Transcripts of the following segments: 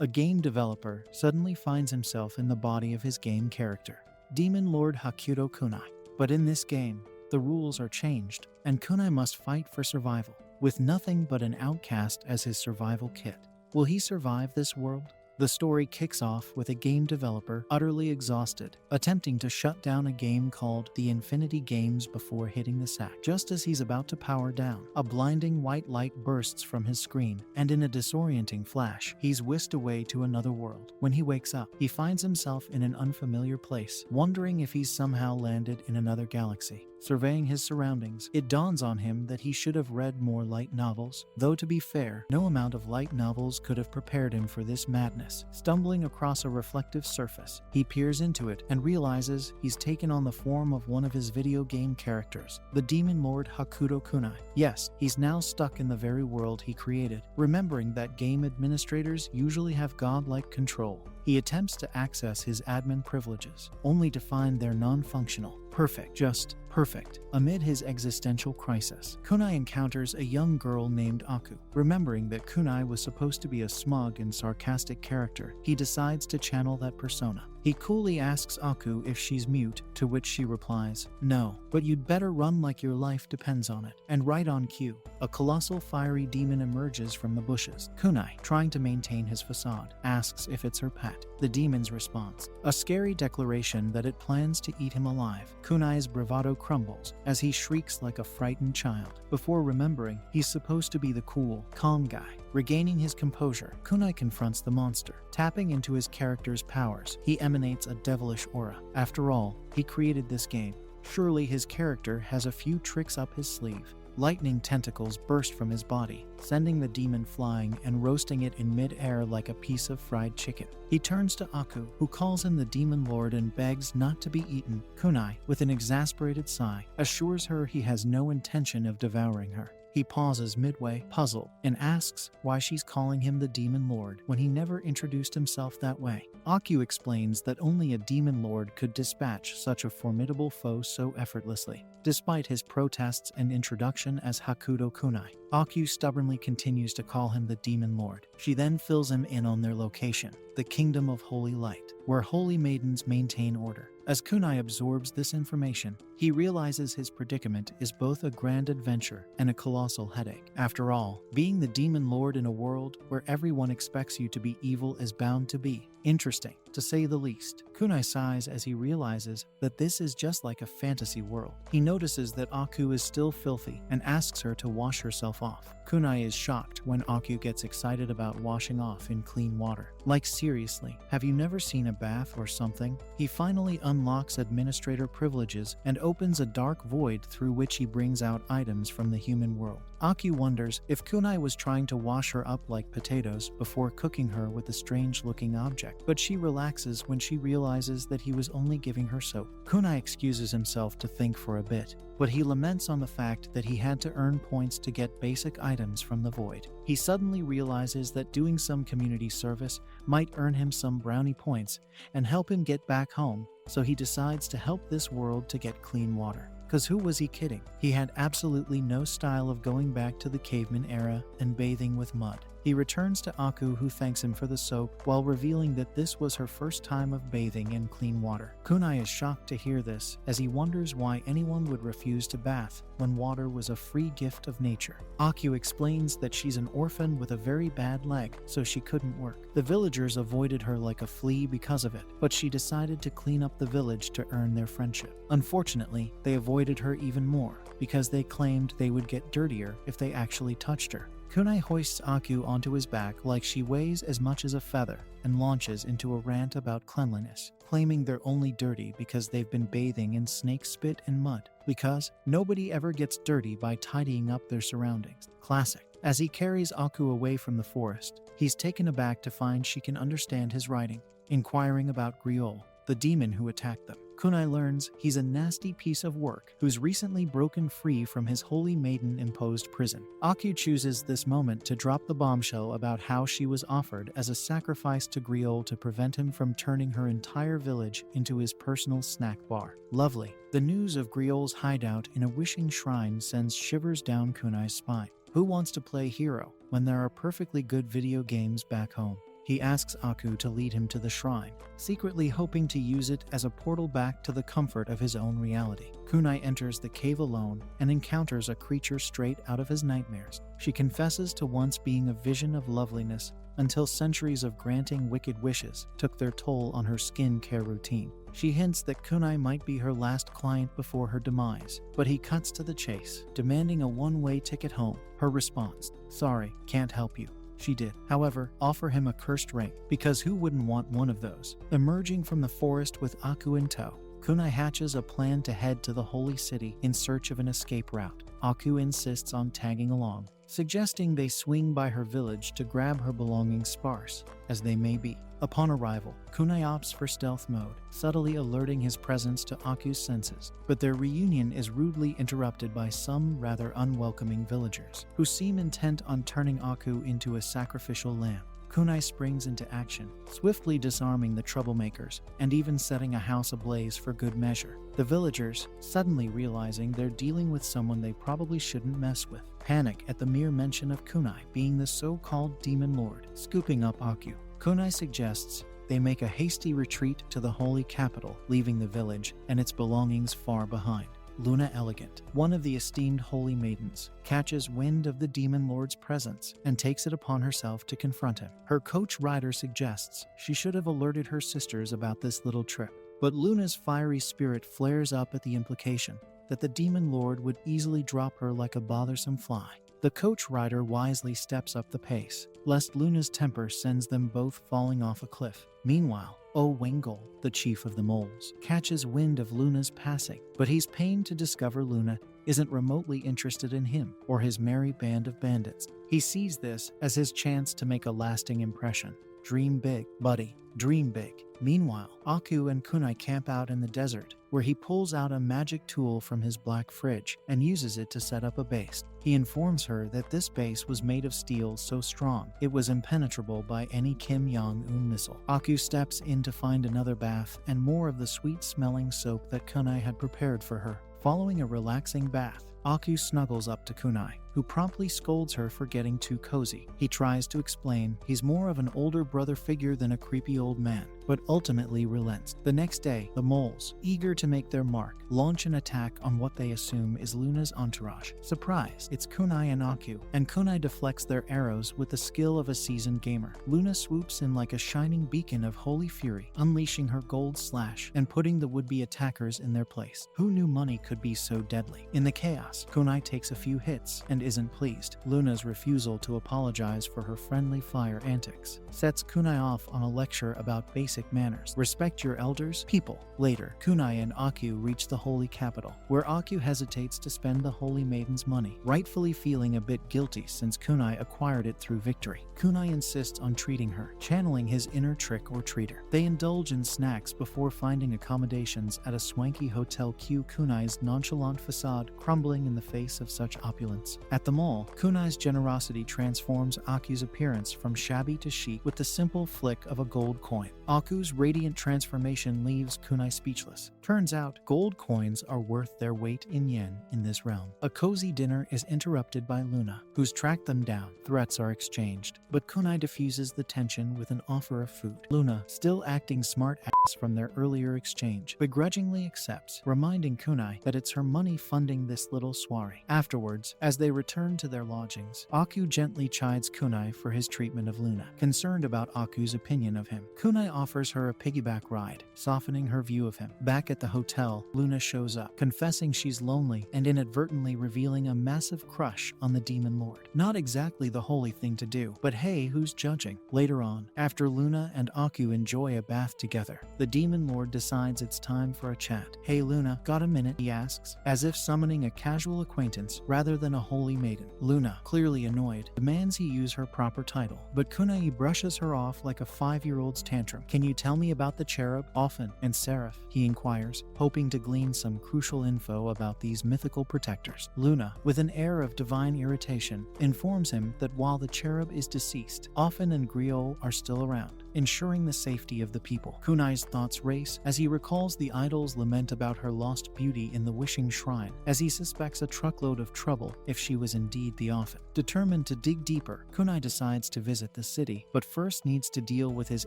A game developer suddenly finds himself in the body of his game character, Demon Lord Hakuto Kunai. But in this game, the rules are changed, and Kunai must fight for survival, with nothing but an outcast as his survival kit. Will he survive this world? The story kicks off with a game developer utterly exhausted, attempting to shut down a game called The Infinity Games before hitting the sack. Just as he's about to power down, a blinding white light bursts from his screen, and in a disorienting flash, he's whisked away to another world. When he wakes up, he finds himself in an unfamiliar place, wondering if he's somehow landed in another galaxy. Surveying his surroundings, it dawns on him that he should have read more light novels, though to be fair, no amount of light novels could have prepared him for this madness. Stumbling across a reflective surface, he peers into it and realizes he's taken on the form of one of his video game characters, the Demon Lord Hakuto Kunai. Yes, he's now stuck in the very world he created, remembering that game administrators usually have godlike control. He attempts to access his admin privileges, only to find they're non-functional. Perfect, just perfect. Amid his existential crisis, Kunai encounters a young girl named Aku. Remembering that Kunai was supposed to be a smug and sarcastic character, he decides to channel that persona. He coolly asks Aku if she's mute, to which she replies, "No, but you'd better run like your life depends on it." And right on cue, a colossal fiery demon emerges from the bushes. Kunai, trying to maintain his facade, asks if it's her pet. The demon's response, a scary declaration that it plans to eat him alive. Kunai's bravado crumbles as he shrieks like a frightened child, before remembering he's supposed to be the cool, calm guy. Regaining his composure, Kunai confronts the monster. Tapping into his character's powers, he emanates a devilish aura. After all, he created this game. Surely his character has a few tricks up his sleeve. Lightning tentacles burst from his body, sending the demon flying and roasting it in mid-air like a piece of fried chicken. He turns to Aku, who calls him the Demon Lord and begs not to be eaten. Kunai, with an exasperated sigh, assures her he has no intention of devouring her. He pauses midway, puzzled, and asks why she's calling him the Demon Lord when he never introduced himself that way. Aku explains that only a Demon Lord could dispatch such a formidable foe so effortlessly, despite his protests and introduction as Hakuto Kunai. Aku stubbornly continues to call him the Demon Lord. She then fills him in on their location, the Kingdom of Holy Light, where holy maidens maintain order. As Kunai absorbs this information, he realizes his predicament is both a grand adventure and a colossal headache. After all, being the Demon Lord in a world where everyone expects you to be evil is bound to be interesting, to say the least. Kunai sighs as he realizes that this is just like a fantasy world. He notices that Aku is still filthy and asks her to wash herself off. Kunai is shocked when Aku gets excited about washing off in clean water. Like seriously, have you never seen a bath or something? He finally unlocks administrator privileges and opens a dark void through which he brings out items from the human world. Aku wonders if Kunai was trying to wash her up like potatoes before cooking her with a strange-looking object, but she relaxes when she realizes that he was only giving her soap. Kunai excuses himself to think for a bit, but he laments on the fact that he had to earn points to get basic items from the void. He suddenly realizes that doing some community service might earn him some brownie points and help him get back home, so he decides to help this world to get clean water. Cause who was he kidding? He had absolutely no style of going back to the caveman era and bathing with mud. He returns to Aku, who thanks him for the soap while revealing that this was her first time of bathing in clean water. Kunai is shocked to hear this, as he wonders why anyone would refuse to bath when water was a free gift of nature. Aku explains that she's an orphan with a very bad leg, so she couldn't work. The villagers avoided her like a flea because of it, but she decided to clean up the village to earn their friendship. Unfortunately, they avoided her even more because they claimed they would get dirtier if they actually touched her. Kunai hoists Aku onto his back like she weighs as much as a feather and launches into a rant about cleanliness, claiming they're only dirty because they've been bathing in snake spit and mud. Because nobody ever gets dirty by tidying up their surroundings. Classic. As he carries Aku away from the forest, he's taken aback to find she can understand his writing, inquiring about Griol, the demon who attacked them. Kunai learns he's a nasty piece of work who's recently broken free from his holy maiden-imposed prison. Aku chooses this moment to drop the bombshell about how she was offered as a sacrifice to Griol to prevent him from turning her entire village into his personal snack bar. Lovely. The news of Griol's hideout in a wishing shrine sends shivers down Kunai's spine. Who wants to play hero when there are perfectly good video games back home? He asks Aku to lead him to the shrine, secretly hoping to use it as a portal back to the comfort of his own reality. Kunai enters the cave alone and encounters a creature straight out of his nightmares. She confesses to once being a vision of loveliness until centuries of granting wicked wishes took their toll on her skin care routine. She hints that Kunai might be her last client before her demise, but he cuts to the chase, demanding a one-way ticket home. Her response, "Sorry, can't help you." She did, however, offer him a cursed ring, because who wouldn't want one of those? Emerging from the forest with Aku in tow, Kunai hatches a plan to head to the holy city in search of an escape route. Aku insists on tagging along, suggesting they swing by her village to grab her belongings, sparse as they may be. Upon arrival, Kunai opts for stealth mode, subtly alerting his presence to Aku's senses, but their reunion is rudely interrupted by some rather unwelcoming villagers, who seem intent on turning Aku into a sacrificial lamb. Kunai springs into action, swiftly disarming the troublemakers and even setting a house ablaze for good measure. The villagers, suddenly realizing they're dealing with someone they probably shouldn't mess with, panic at the mere mention of Kunai being the so-called demon lord, scooping up Aku. Kunai suggests they make a hasty retreat to the holy capital, leaving the village and its belongings far behind. Luna Elegant, one of the esteemed holy maidens, catches wind of the demon lord's presence and takes it upon herself to confront him. Her coach rider suggests she should have alerted her sisters about this little trip, but Luna's fiery spirit flares up at the implication that the demon lord would easily drop her like a bothersome fly. The coach rider wisely steps up the pace, lest Luna's temper sends them both falling off a cliff. Meanwhile, Wengol, the chief of the moles, catches wind of Luna's passing, but he's pained to discover Luna isn't remotely interested in him or his merry band of bandits. He sees this as his chance to make a lasting impression. Dream big, buddy, dream big. Meanwhile, Aku and Kunai camp out in the desert, where he pulls out a magic tool from his black fridge and uses it to set up a base. He informs her that this base was made of steel so strong it was impenetrable by any Kim Jong-un missile. Aku steps in to find another bath and more of the sweet-smelling soap that Kunai had prepared for her. Following a relaxing bath, Aku snuggles up to Kunai, who promptly scolds her for getting too cozy. He tries to explain he's more of an older brother figure than a creepy old man, but ultimately relents. The next day, the moles, eager to make their mark, launch an attack on what they assume is Luna's entourage. Surprise, it's Kunai and Aku, and Kunai deflects their arrows with the skill of a seasoned gamer. Luna swoops in like a shining beacon of holy fury, unleashing her gold slash and putting the would-be attackers in their place. Who knew money could be so deadly? In the chaos, Kunai takes a few hits and isn't pleased. Luna's refusal to apologize for her friendly fire antics sets Kunai off on a lecture about basic manners. Respect your elders, people. Later, Kunai and Aku reach the holy capital, where Aku hesitates to spend the holy maiden's money, rightfully feeling a bit guilty since Kunai acquired it through victory. Kunai insists on treating her, channeling his inner trick or treater. They indulge in snacks before finding accommodations at a swanky hotel. Kunai's nonchalant facade crumbling in the face of such opulence. At the mall, Kunai's generosity transforms Aku's appearance from shabby to chic with the simple flick of a gold coin. Aku's radiant transformation leaves Kunai speechless. Turns out, gold coins are worth their weight in yen in this realm. A cozy dinner is interrupted by Luna, who's tracked them down. Threats are exchanged, but Kunai diffuses the tension with an offer of food. Luna, still acting smart ass from their earlier exchange, begrudgingly accepts, reminding Kunai that it's her money funding this little soiree. Afterwards, as they return to their lodgings, Aku gently chides Kunai for his treatment of Luna. Concerned about Aku's opinion of him, Kunai offers her a piggyback ride, softening her view of him. Back at the hotel, Luna shows up, confessing she's lonely and inadvertently revealing a massive crush on the demon lord. Not exactly the holy thing to do, but hey, who's judging? Later on, after Luna and Aku enjoy a bath together, the demon lord decides it's time for a chat. Hey Luna, got a minute? He asks, as if summoning a casual acquaintance rather than a holy maiden. Luna, clearly annoyed, demands he use her proper title, but Kunai brushes her off like a 5-year-old's tantrum. Can you tell me about the cherub, Ophin, and Seraph? He inquires, hoping to glean some crucial info about these mythical protectors. Luna, with an air of divine irritation, informs him that while the cherub is deceased, Ophin and Griot are still around. ensuring the safety of the people. Kunai's thoughts race as he recalls the idol's lament about her lost beauty in the wishing shrine, as he suspects a truckload of trouble if she was indeed the Ophan. Determined to dig deeper, Kunai decides to visit the city, but first needs to deal with his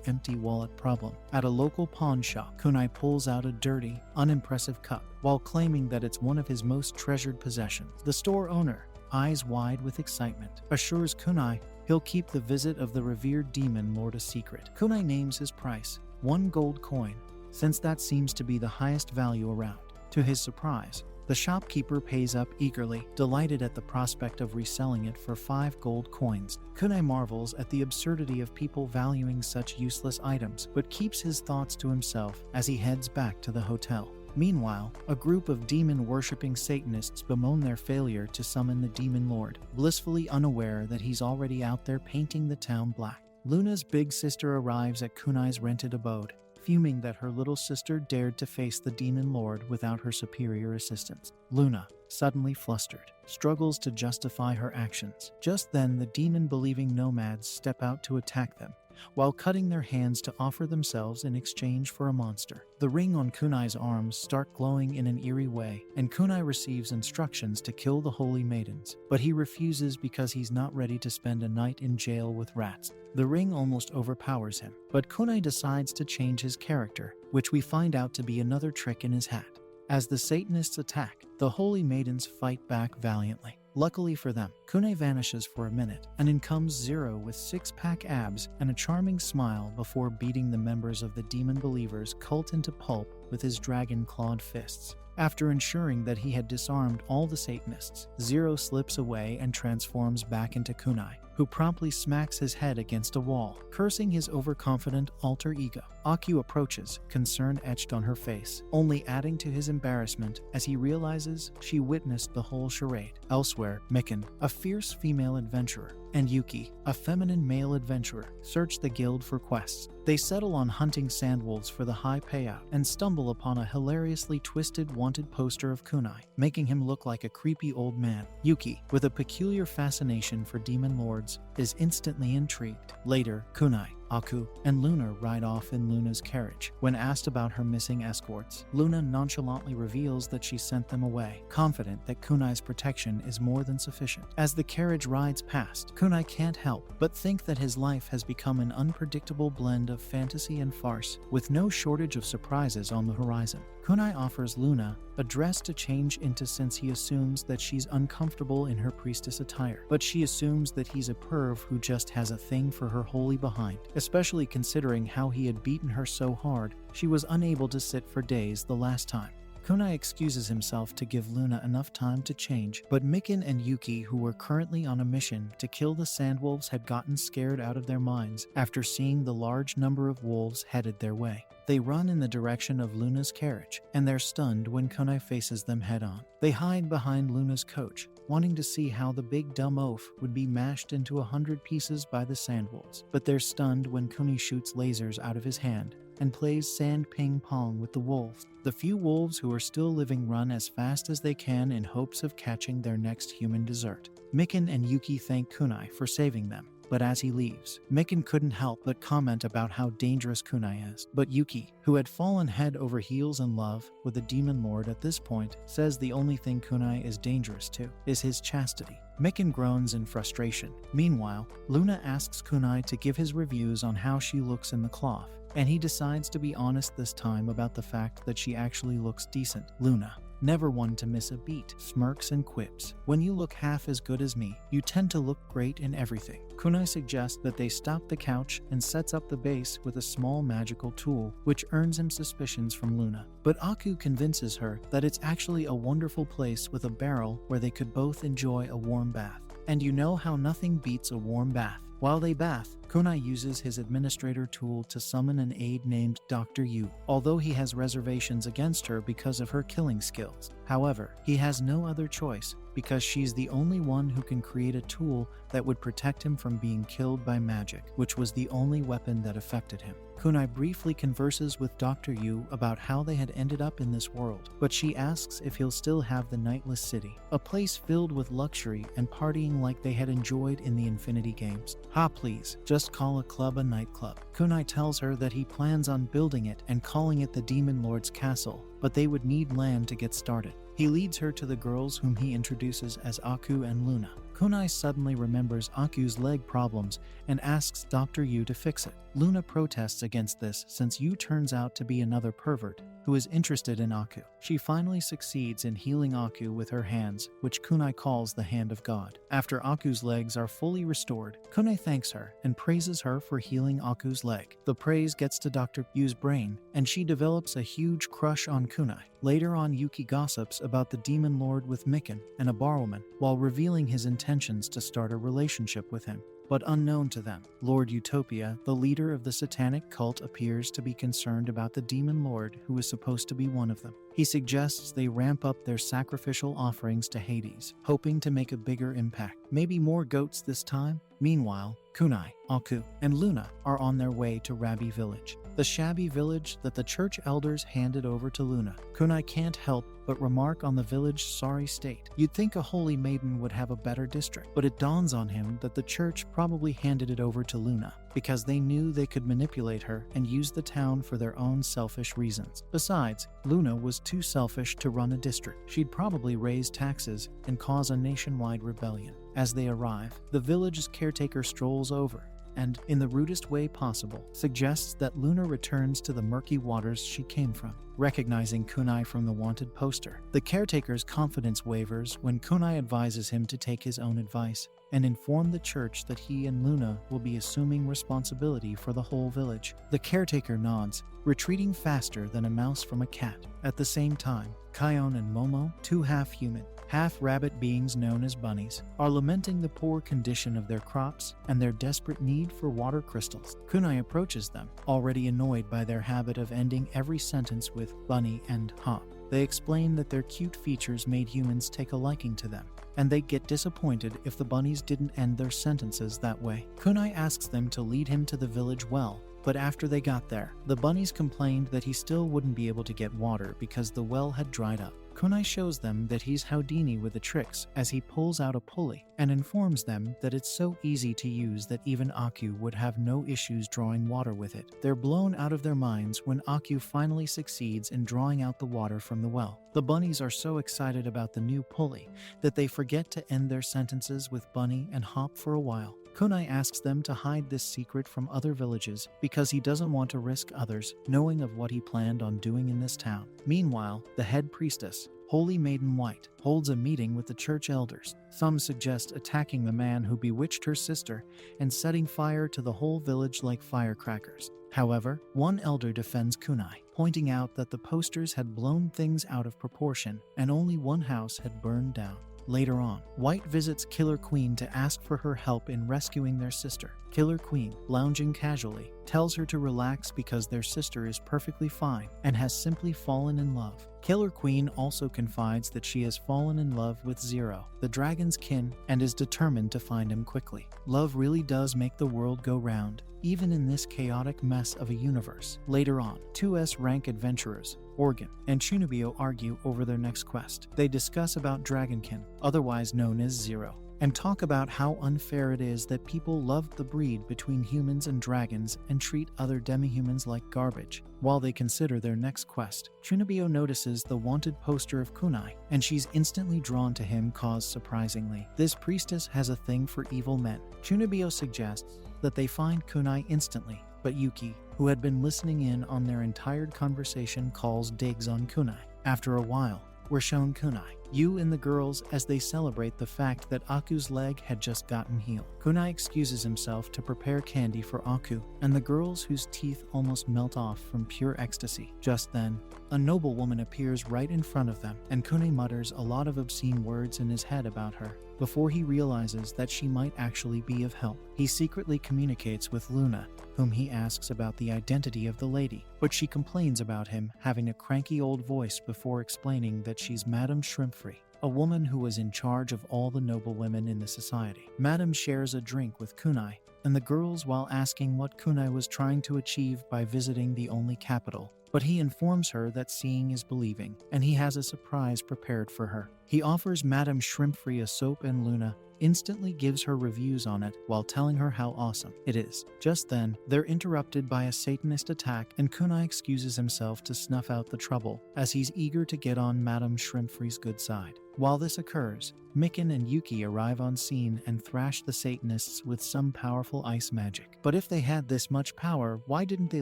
empty wallet problem. At a local pawn shop, Kunai pulls out a dirty, unimpressive cup, while claiming that it's one of his most treasured possessions. The store owner, eyes wide with excitement, assures Kunai he'll keep the visit of the revered demon lord a secret. Kunai names his price, 1 gold coin, since that seems to be the highest value around. To his surprise, the shopkeeper pays up eagerly, delighted at the prospect of reselling it for 5 gold coins. Kunai marvels at the absurdity of people valuing such useless items, but keeps his thoughts to himself as he heads back to the hotel. Meanwhile, a group of demon-worshipping Satanists bemoan their failure to summon the Demon Lord, blissfully unaware that he's already out there painting the town black. Luna's big sister arrives at Kunai's rented abode, fuming that her little sister dared to face the Demon Lord without her superior assistance. Luna, suddenly flustered, struggles to justify her actions. Just then, the demon-believing nomads step out to attack them, while cutting their hands to offer themselves in exchange for a monster. The ring on Kunai's arms start glowing in an eerie way, and Kunai receives instructions to kill the holy maidens, but he refuses because he's not ready to spend a night in jail with rats. The ring almost overpowers him, but Kunai decides to change his character, which we find out to be another trick in his hat. As the Satanists attack, the holy maidens fight back valiantly. Luckily for them, Kunai vanishes for a minute, and in comes Zero with 6-pack abs and a charming smile before beating the members of the demon believers cult into pulp with his dragon-clawed fists. After ensuring that he had disarmed all the Satanists, Zero slips away and transforms back into Kunai, who promptly smacks his head against a wall, cursing his overconfident alter ego. Aku approaches, concern etched on her face, only adding to his embarrassment as he realizes she witnessed the whole charade. Elsewhere, Mikan, a fierce female adventurer, and Yuki, a feminine male adventurer, search the guild for quests. They settle on hunting sandwolves for the high payout and stumble upon a hilariously twisted wanted poster of Kunai, making him look like a creepy old man. Yuki, with a peculiar fascination for demon lords, is instantly intrigued. Later, Kunai, Aku, and Luna ride off in Luna's carriage. When asked about her missing escorts, Luna nonchalantly reveals that she sent them away, confident that Kunai's protection is more than sufficient. As the carriage rides past, Kunai can't help but think that his life has become an unpredictable blend of fantasy and farce, with no shortage of surprises on the horizon. Kunai offers Luna a dress to change into since he assumes that she's uncomfortable in her priestess attire, but she assumes that he's a perv who just has a thing for her holy behind, especially considering how he had beaten her so hard she was unable to sit for days the last time. Kunai excuses himself to give Luna enough time to change, but Mikan and Yuki, who were currently on a mission to kill the sandwolves, had gotten scared out of their minds after seeing the large number of wolves headed their way. They run in the direction of Luna's carriage, and they're stunned when Kunai faces them head-on. They hide behind Luna's coach, wanting to see how the big dumb oaf would be mashed into 100 pieces by the sandwolves, but they're stunned when Kunai shoots lasers out of his hand and plays sand ping pong with the wolves. The few wolves who are still living run as fast as they can in hopes of catching their next human dessert. Mikan and Yuki thank Kunai for saving them, but as he leaves, Mikan couldn't help but comment about how dangerous Kunai is. But Yuki, who had fallen head over heels in love with the Demon Lord at this point, says the only thing Kunai is dangerous to is his chastity. Mikan groans in frustration. Meanwhile, Luna asks Kunai to give his reviews on how she looks in the cloth, and he decides to be honest this time about the fact that she actually looks decent. Luna, never one to miss a beat, smirks and quips. When you look half as good as me, you tend to look great in everything. Kunai suggests that they stop the couch and sets up the base with a small magical tool, which earns him suspicions from Luna. But Aku convinces her that it's actually a wonderful place with a barrel where they could both enjoy a warm bath. And you know how nothing beats a warm bath. While they bath, Kunai uses his administrator tool to summon an aide named Dr. Yu, although he has reservations against her because of her killing skills. However, he has no other choice because she's the only one who can create a tool that would protect him from being killed by magic, which was the only weapon that affected him. Kunai briefly converses with Dr. Yu about how they had ended up in this world, but she asks if he'll still have the Nightless City, a place filled with luxury and partying like they had enjoyed in the Infinity Games. "Ha, please, just call a club a nightclub." Kunai tells her that he plans on building it and calling it the Demon Lord's Castle, but they would need land to get started. He leads her to the girls whom he introduces as Aku and Luna. Kunai suddenly remembers Aku's leg problems and asks Dr. Yu to fix it. Luna protests against this since Yu turns out to be another pervert who is interested in Aku. She finally succeeds in healing Aku with her hands, which Kunai calls the Hand of God. After Aku's legs are fully restored, Kunai thanks her and praises her for healing Aku's leg. The praise gets to Dr. Yu's brain, and she develops a huge crush on Kunai. Later on, Yuki gossips about the Demon Lord with Mikan and a barwoman, while revealing his intentions to start a relationship with him. But unknown to them, Lord Utopia, the leader of the satanic cult, appears to be concerned about the Demon Lord who is supposed to be one of them. He suggests they ramp up their sacrificial offerings to Hades, hoping to make a bigger impact. Maybe more goats this time? Meanwhile, Kunai, Aku, and Luna are on their way to Rabi Village, the shabby village that the church elders handed over to Luna. Kunai can't help but remark on the village's sorry state. You'd think a holy maiden would have a better district, but it dawns on him that the church probably handed it over to Luna because they knew they could manipulate her and use the town for their own selfish reasons. Besides, Luna was too selfish to run a district. She'd probably raise taxes and cause a nationwide rebellion. As they arrive, the village's caretaker strolls over and, in the rudest way possible, suggests that Luna returns to the murky waters she came from. Recognizing Kunai from the wanted poster, the caretaker's confidence wavers when Kunai advises him to take his own advice and inform the church that he and Luna will be assuming responsibility for the whole village. The caretaker nods, retreating faster than a mouse from a cat. At the same time, Kion and Momo, two half-human, half-rabbit beings known as bunnies, are lamenting the poor condition of their crops and their desperate need for water crystals. Kunai approaches them, already annoyed by their habit of ending every sentence with bunny and hop. They explain that their cute features made humans take a liking to them, and they'd get disappointed if the bunnies didn't end their sentences that way. Kunai asks them to lead him to the village well, but after they got there, the bunnies complained that he still wouldn't be able to get water because the well had dried up. Kunai shows them that he's Houdini with the tricks as he pulls out a pulley and informs them that it's so easy to use that even Aku would have no issues drawing water with it. They're blown out of their minds when Aku finally succeeds in drawing out the water from the well. The bunnies are so excited about the new pulley that they forget to end their sentences with bunny and hop for a while. Kunai asks them to hide this secret from other villages because he doesn't want to risk others knowing of what he planned on doing in this town. Meanwhile, the head priestess, Holy Maiden White, holds a meeting with the church elders. Some suggest attacking the man who bewitched her sister and setting fire to the whole village like firecrackers. However, one elder defends Kunai, pointing out that the posters had blown things out of proportion and only one house had burned down. Later on, White visits Killer Queen to ask for her help in rescuing their sister. Killer Queen, lounging casually, tells her to relax because their sister is perfectly fine and has simply fallen in love. Killer Queen also confides that she has fallen in love with Zero, the dragon's kin, and is determined to find him quickly. Love really does make the world go round, even in this chaotic mess of a universe. Later on, two S-rank adventurers, Organ and Chunibyo, argue over their next quest. They discuss about Dragonkin, otherwise known as Zero, and talk about how unfair it is that people love the breed between humans and dragons and treat other demi-humans like garbage. While they consider their next quest, Chunibyo notices the wanted poster of Kunai, and she's instantly drawn to him cause surprisingly. This priestess has a thing for evil men. Chunibyo suggests that they find Kunai instantly, but Yuki, who had been listening in on their entire conversation, calls digs on Kunai. After a while, we're shown Kunai, Yu and the girls as they celebrate the fact that Aku's leg had just gotten healed. Kunai excuses himself to prepare candy for Aku and the girls whose teeth almost melt off from pure ecstasy. Just then, a noblewoman appears right in front of them, and Kunai mutters a lot of obscene words in his head about her before he realizes that she might actually be of help. He secretly communicates with Luna, whom he asks about the identity of the lady, but she complains about him having a cranky old voice before explaining that she's Madame Shrimpfree. a woman who was in charge of all the noble women in the society. Madam shares a drink with Kunai and the girls while asking what Kunai was trying to achieve by visiting the only capital. But he informs her that seeing is believing, and he has a surprise prepared for her. He offers Madame Shrimpfree a soap, and Luna instantly gives her reviews on it while telling her how awesome it is. Just then, they're interrupted by a Satanist attack, and Kunai excuses himself to snuff out the trouble as he's eager to get on Madame Shrimpfree's good side. While this occurs, Mikan and Yuki arrive on scene and thrash the Satanists with some powerful ice magic. But if they had this much power, why didn't they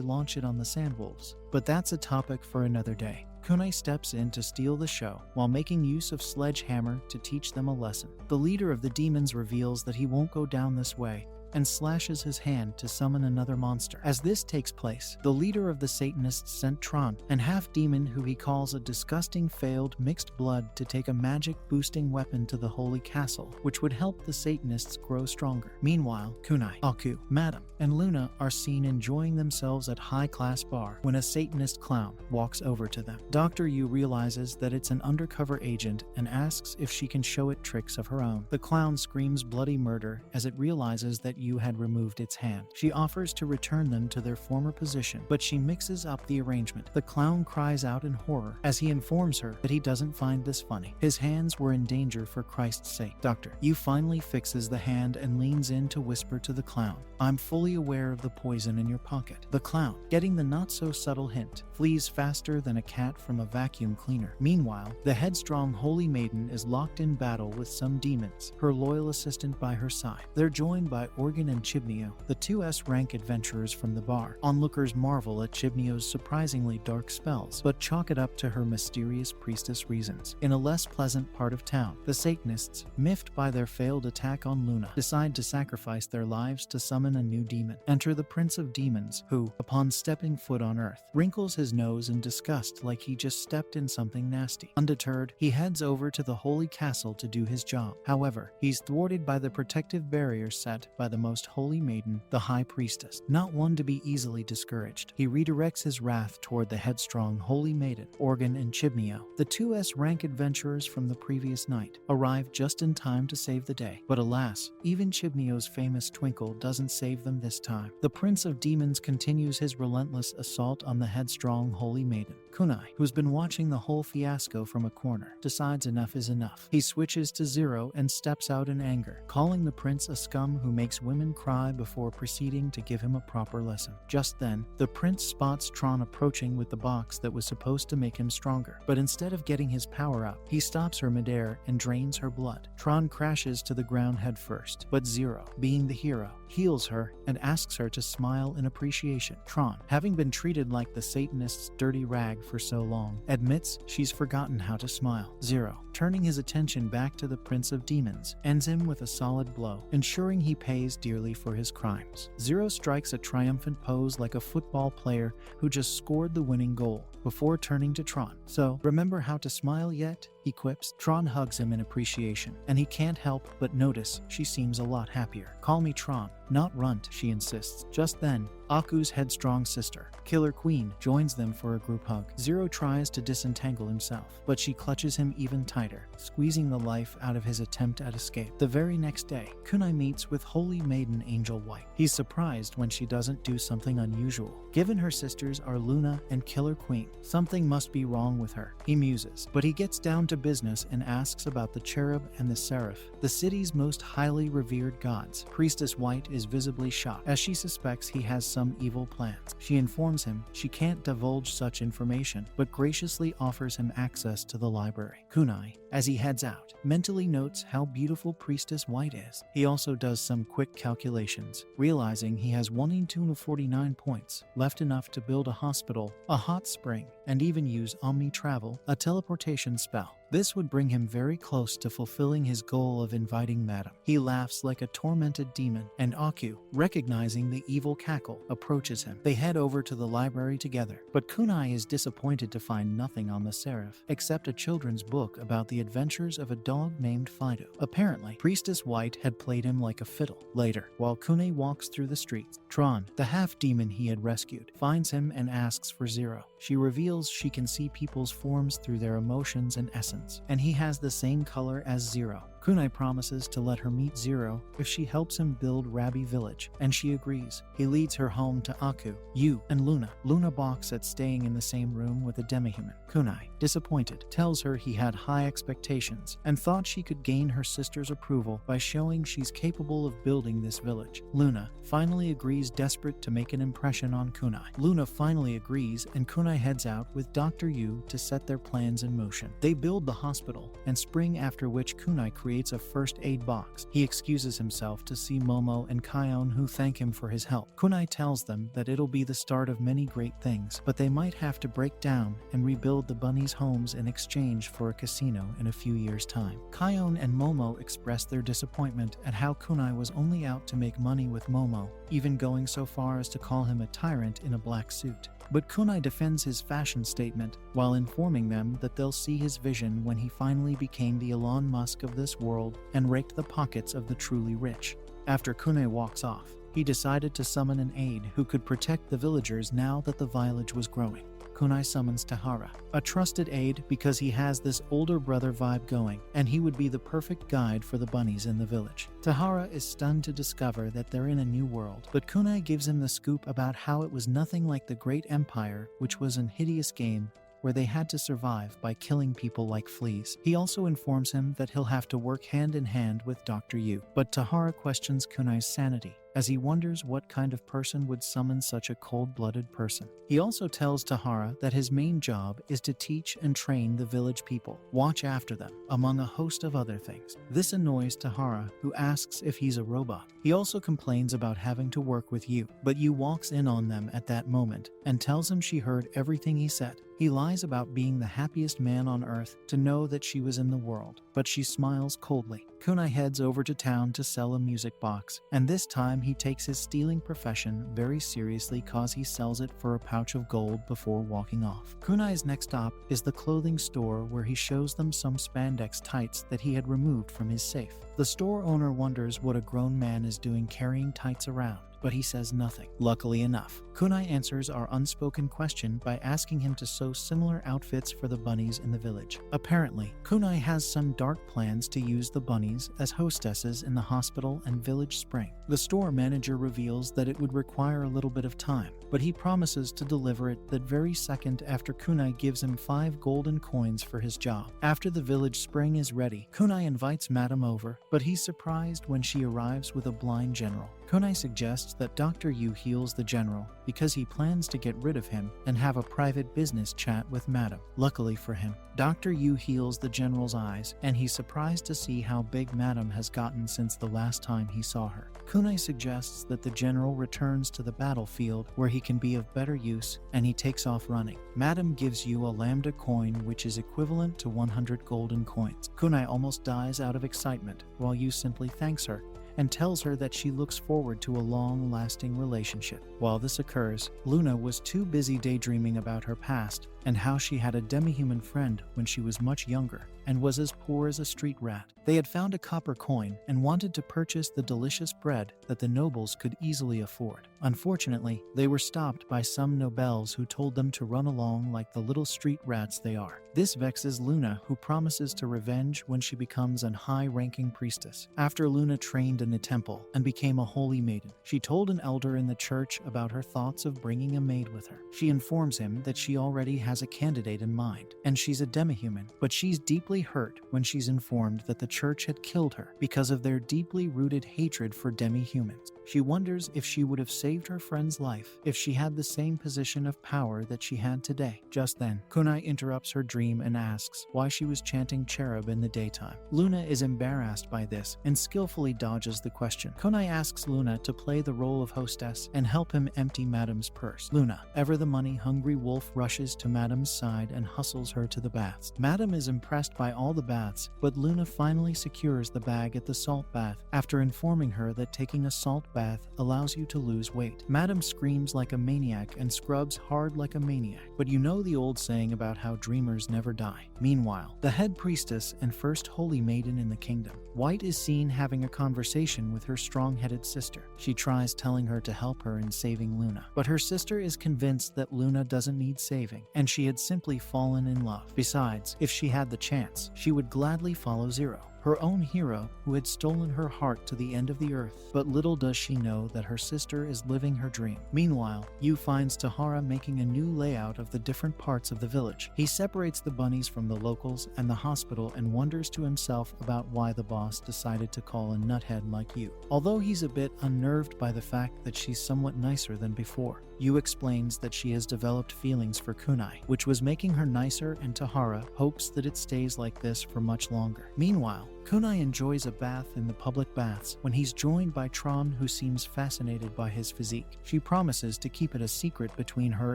launch it on the Sandwolves? But that's a topic for another day. Kunai steps in to steal the show while making use of Sledgehammer to teach them a lesson. The leader of the demons reveals that he won't go down this way and slashes his hand to summon another monster. As this takes place, the leader of the Satanists sent Tron, an half-demon who he calls a disgusting failed mixed blood, to take a magic-boosting weapon to the holy castle, which would help the Satanists grow stronger. Meanwhile, Kunai, Aku, Madam, and Luna are seen enjoying themselves at high-class bar when a Satanist clown walks over to them. Dr. Yu realizes that it's an undercover agent and asks if she can show it tricks of her own. The clown screams bloody murder as it realizes that Yu had removed its hand. She offers to return them to their former position, but she mixes up the arrangement. The clown cries out in horror as he informs her that he doesn't find this funny. His hands were in danger for Christ's sake. Dr. Yu finally fixes the hand and leans in to whisper to the clown, "I'm fully aware of the poison in your pocket." The clown, getting the not-so-subtle hint, flees faster than a cat from a vacuum cleaner. Meanwhile, the headstrong Holy Maiden is locked in battle with some demons, her loyal assistant by her side. They're joined by Organ and Chibneo, the two S-rank adventurers from the bar. Onlookers marvel at Chibneo's surprisingly dark spells, but chalk it up to her mysterious priestess reasons. In a less pleasant part of town, the Satanists, miffed by their failed attack on Luna, decide to sacrifice their lives to summon a new demon. Enter the Prince of Demons, who, upon stepping foot on Earth, wrinkles his nose in disgust like he just stepped in something nasty. Undeterred, he heads over to the Holy Castle to do his job. However, he's thwarted by the protective barrier set by the most holy maiden, the High Priestess. Not one to be easily discouraged, he redirects his wrath toward the headstrong Holy Maiden, Organ and Chibneo. The two S-rank adventurers from the previous night arrive just in time to save the day. But alas, even Chibneo's famous twinkle doesn't save them this time. The Prince of Demons continues his relentless assault on the headstrong Holy Maiden. Kunai, who's been watching the whole fiasco from a corner, decides enough is enough. He switches to Zero and steps out in anger, calling the prince a scum who makes women cry before proceeding to give him a proper lesson. Just then, the prince spots Tron approaching with the box that was supposed to make him stronger, but instead of getting his power up, he stops her midair and drains her blood. Tron crashes to the ground head first, but Zero, being the hero, heals her and asks her to smile in appreciation. Tron, having been treated like the Satanist's dirty rag for so long, admits she's forgotten how to smile. Zero, turning his attention back to the Prince of Demons, ends him with a solid blow, ensuring he pays dearly for his crimes. Zero strikes a triumphant pose like a football player who just scored the winning goal, before turning to Tron. "So, remember how to smile yet?" he quips. Tron hugs him in appreciation, and he can't help but notice she seems a lot happier. "Call me Tron, not Runt," she insists. Just then, Aku's headstrong sister, Killer Queen, joins them for a group hug. Zero tries to disentangle himself, but she clutches him even tighter, squeezing the life out of his attempt at escape. The very next day, Kunai meets with Holy Maiden Angel White. He's surprised when she doesn't do something unusual. Given her sisters are Luna and Killer Queen, something must be wrong with her, he muses. But he gets down to business and asks about the cherub and the seraph, the city's most highly revered gods. Priestess White is visibly shocked, as she suspects he has some evil plans. She informs him she can't divulge such information, but graciously offers him access to the library. Kunai, as he heads out, mentally notes how beautiful Priestess White is. He also does some quick calculations, realizing he has 149 points, left enough to build a hospital, a hot spring, and even use Omni-Travel, a teleportation spell. This would bring him very close to fulfilling his goal of inviting Madam. He laughs like a tormented demon, and Aku, recognizing the evil cackle, approaches him. They head over to the library together, but Kunai is disappointed to find nothing on the seraph, except a children's book about the adventures of a dog named Fido. Apparently, Priestess White had played him like a fiddle. Later, while Kunai walks through the streets, Tron, the half-demon he had rescued, finds him and asks for Zero. She reveals she can see people's forms through their emotions and essence, and he has the same color as Zero. Kunai promises to let her meet Zero if she helps him build Rabi Village, and she agrees. He leads her home to Aku, Yu, and Luna. Luna balks at staying in the same room with a demihuman. Kunai, disappointed, tells her he had high expectations and thought she could gain her sister's approval by showing she's capable of building this village. Luna finally agrees, desperate to make an impression on Kunai. Luna finally agrees, and Kunai heads out with Dr. Yu to set their plans in motion. They build the hospital and spring, after which Kunai creates a first aid box. He excuses himself to see Momo and Kion, who thank him for his help. Kunai tells them that it'll be the start of many great things, but they might have to break down and rebuild the bunnies' homes in exchange for a casino in a few years' time. Kion and Momo express their disappointment at how Kunai was only out to make money with Momo, even going so far as to call him a tyrant in a black suit. But Kunai defends his fashion statement while informing them that they'll see his vision when he finally became the Elon Musk of this world and raked the pockets of the truly rich. After Kunai walks off, he decided to summon an aide who could protect the villagers now that the village was growing. Kunai summons Tahara, a trusted aide because he has this older brother vibe going, and he would be the perfect guide for the bunnies in the village. Tahara is stunned to discover that they're in a new world, but Kunai gives him the scoop about how it was nothing like the Great Empire, which was an hideous game where they had to survive by killing people like fleas. He also informs him that he'll have to work hand in hand with Dr. Yu, but Tahara questions Kunai's sanity, as he wonders what kind of person would summon such a cold-blooded person. He also tells Tahara that his main job is to teach and train the village people, watch after them, among a host of other things. This annoys Tahara, who asks if he's a robot. He also complains about having to work with Yu, but Yu walks in on them at that moment and tells him she heard everything he said. He lies about being the happiest man on earth to know that she was in the world, but she smiles coldly. Kunai heads over to town to sell a music box, and this time he takes his stealing profession very seriously cause he sells it for a pouch of gold before walking off. Kunai's next stop is the clothing store, where he shows them some spandex tights that he had removed from his safe. The store owner wonders what a grown man is doing carrying tights around, but he says nothing. Luckily enough, Kunai answers our unspoken question by asking him to sew similar outfits for the bunnies in the village. Apparently, Kunai has some dark plans to use the bunnies as hostesses in the hospital and village spring. The store manager reveals that it would require a little bit of time, but he promises to deliver it that very second after Kunai gives him 5 golden coins for his job. After the village spring is ready, Kunai invites Madame over, but he's surprised when she arrives with a blind general. Kunai suggests that Dr. Yu heals the general because he plans to get rid of him and have a private business chat with Madame. Luckily for him, Dr. Yu heals the general's eyes, and he's surprised to see how big Madame has gotten since the last time he saw her. Kunai suggests that the general returns to the battlefield where he can be of better use, and he takes off running. Madame gives Yu a lambda coin, which is equivalent to 100 golden coins. Kunai almost dies out of excitement, while Yu simply thanks her and tells her that she looks forward to a long-lasting relationship. While this occurs, Luna was too busy daydreaming about her past and how she had a demi-human friend when she was much younger and was as poor as a street rat. They had found a copper coin and wanted to purchase the delicious bread that the nobles could easily afford. Unfortunately, they were stopped by some nobles who told them to run along like the little street rats they are. This vexes Luna, who promises to revenge when she becomes an high-ranking priestess. After Luna trained in the temple and became a holy maiden, she told an elder in the church about her thoughts of bringing a maid with her. She informs him that she already has a candidate in mind, and she's a demi-human, but she's deeply hurt when she's informed that the church had killed her because of their deeply rooted hatred for demi-humans. She wonders if she would have saved her friend's life if she had the same position of power that she had today. Just then, Kunai interrupts her dream and asks why she was chanting cherub in the daytime. Luna is embarrassed by this and skillfully dodges the question. Kunai asks Luna to play the role of hostess and help him empty Madame's purse. Luna, ever the money-hungry wolf, rushes to Madame's side and hustles her to the baths. Madame is impressed by all the baths, but Luna finally secures the bag at the salt bath after informing her that taking a salt bath allows you to lose weight. Madam screams like a maniac and scrubs hard like a maniac. But you know the old saying about how dreamers never die. Meanwhile, the head priestess and first holy maiden in the kingdom, White, is seen having a conversation with her strong-headed sister. She tries telling her to help her in saving Luna, but her sister is convinced that Luna doesn't need saving, and she had simply fallen in love. Besides, if she had the chance, she would gladly follow Zero, her own hero who had stolen her heart to the end of the earth. But little does she know that her sister is living her dream. Meanwhile, Yu finds Tahara making a new layout of the different parts of the village. He separates the bunnies from the locals and the hospital and wonders to himself about why the boss decided to call a nuthead like Yu. Although he's a bit unnerved by the fact that she's somewhat nicer than before, Yu explains that she has developed feelings for Kunai, which was making her nicer, and Tahara hopes that it stays like this for much longer. Meanwhile, Kunai enjoys a bath in the public baths when he's joined by Tron, who seems fascinated by his physique. She promises to keep it a secret between her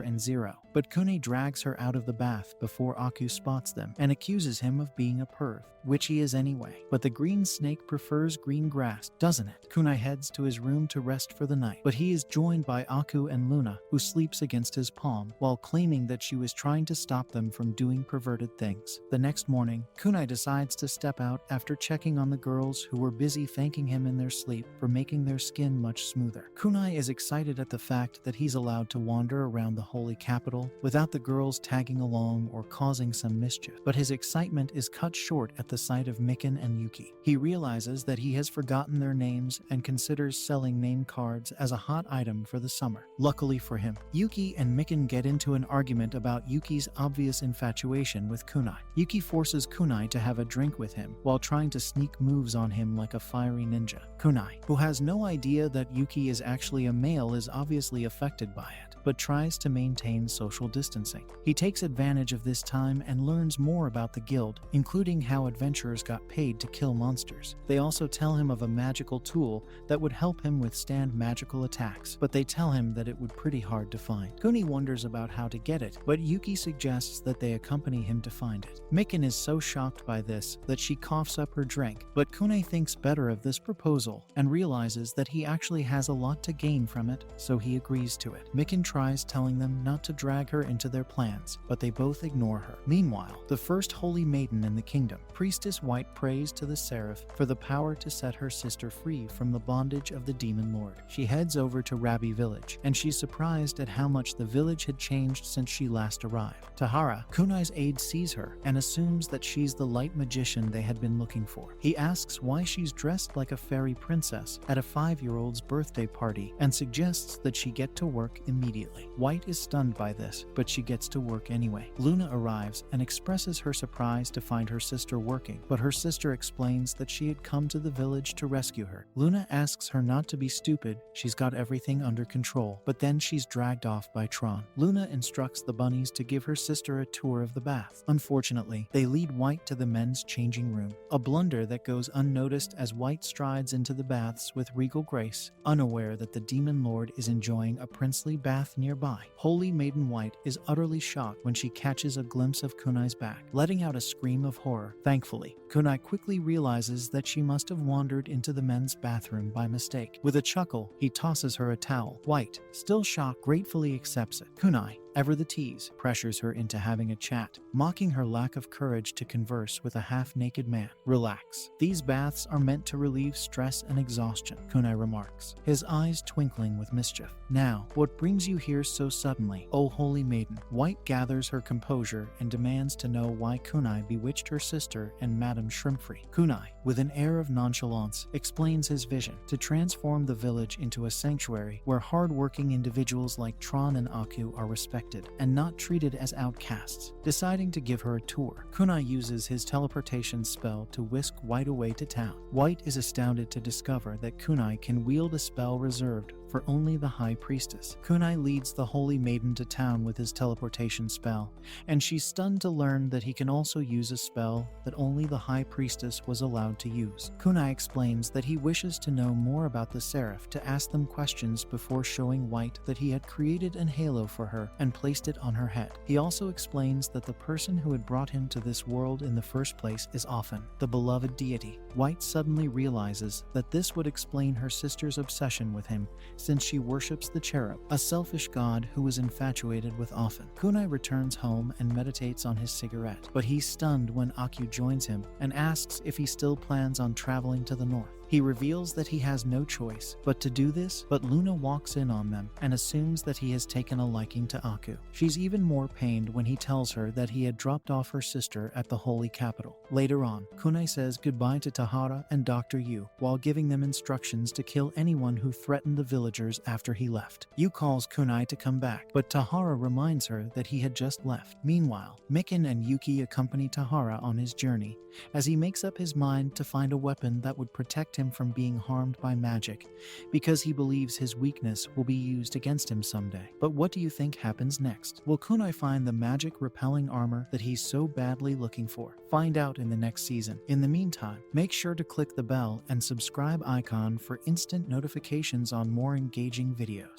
and Zero, but Kunai drags her out of the bath before Aku spots them and accuses him of being a perv, which he is anyway. But the green snake prefers green grass, doesn't it? Kunai heads to his room to rest for the night, but he is joined by Aku and Luna, who sleeps against his palm while claiming that she was trying to stop them from doing perverted things. The next morning, Kunai decides to step out after checking on the girls, who were busy thanking him in their sleep for making their skin much smoother. Kunai is excited at the fact that he's allowed to wander around the holy capital without the girls tagging along or causing some mischief, but his excitement is cut short at the sight of Mikan and Yuki. He realizes that he has forgotten their names and considers selling name cards as a hot item for the summer. Luckily for him, Yuki and Mikan get into an argument about Yuki's obvious infatuation with Kunai. Yuki forces Kunai to have a drink with him while trying to sneak moves on him like a fiery ninja. Kunai, who has no idea that Yuki is actually a male, is obviously affected by it, but tries to maintain social distancing. He takes advantage of this time and learns more about the guild, including how adventurers got paid to kill monsters. They also tell him of a magical tool that would help him withstand magical attacks, but they tell him that it would pretty hard to find. Kunai wonders about how to get it, but Yuki suggests that they accompany him to find it. Mikan is so shocked by this that she coughs up her drink, but Kunai thinks better of this proposal and realizes that he actually has a lot to gain from it, so he agrees to it. Mikan tries telling them not to drag her into their plans, but they both ignore her. Meanwhile, the first holy maiden in the kingdom, Priestess White, prays to the Seraph for the power to set her sister free from the bondage of the Demon Lord. She heads over to Rabi village, and she's surprised at how much the village had changed since she last arrived. Tahara, Kunai's aide, sees her and assumes that she's the light magician they had been looking for. He asks why she's dressed like a fairy princess at a 5-year-old's birthday party and suggests that she get to work immediately. White is stunned by this, but she gets to work anyway. Luna arrives and expresses her surprise to find her sister working, but her sister explains that she had come to the village to rescue her. Luna asks her not to be stupid, she's got everything under control, but then she's dragged off by Tron. Luna instructs the bunnies to give her sister a tour of the bath. Unfortunately, they lead White to the men's changing room, a blunder that goes unnoticed as White strides into the baths with regal grace, unaware that the Demon Lord is enjoying a princely bath nearby. Holy Maiden White is utterly shocked when she catches a glimpse of Kunai's back, letting out a scream of horror. Thankfully, Kunai quickly realizes that she must have wandered into the men's bathroom by mistake. With a chuckle, he tosses her a towel. White, still shocked, gratefully accepts it. Kunai, ever the tease, pressures her into having a chat, mocking her lack of courage to converse with a half-naked man. Relax. These baths are meant to relieve stress and exhaustion, Kunai remarks, his eyes twinkling with mischief. Now, what brings you here so suddenly, O holy maiden? White gathers her composure and demands to know why Kunai bewitched her sister and Madame Shrimpfree. Kunai, with an air of nonchalance, explains his vision to transform the village into a sanctuary where hard-working individuals like Tron and Aku are respected and not treated as outcasts. Deciding to give her a tour, Kunai uses his teleportation spell to whisk White away to town. White is astounded to discover that Kunai can wield a spell reserved for only the High Priestess. Kunai leads the Holy Maiden to town with his teleportation spell, and she's stunned to learn that he can also use a spell that only the High Priestess was allowed to use. Kunai explains that he wishes to know more about the Seraph to ask them questions before showing White that he had created an halo for her and placed it on her head. He also explains that the person who had brought him to this world in the first place is often the beloved deity. White suddenly realizes that this would explain her sister's obsession with him, since she worships the cherub, a selfish god who is infatuated with Often. Kunai returns home and meditates on his cigarette, but he's stunned when Aku joins him and asks if he still plans on traveling to the north. He reveals that he has no choice but to do this, but Luna walks in on them and assumes that he has taken a liking to Aku. She's even more pained when he tells her that he had dropped off her sister at the holy capital. Later on, Kunai says goodbye to Tahara and Dr. Yu while giving them instructions to kill anyone who threatened the villagers after he left. Yu calls Kunai to come back, but Tahara reminds her that he had just left. Meanwhile, Mikan and Yuki accompany Tahara on his journey as he makes up his mind to find a weapon that would protect him from being harmed by magic, because he believes his weakness will be used against him someday. But what do you think happens next? Will Kunai find the magic repelling armor that he's so badly looking for? Find out in the next season. In the meantime, make sure to click the bell and subscribe icon for instant notifications on more engaging videos.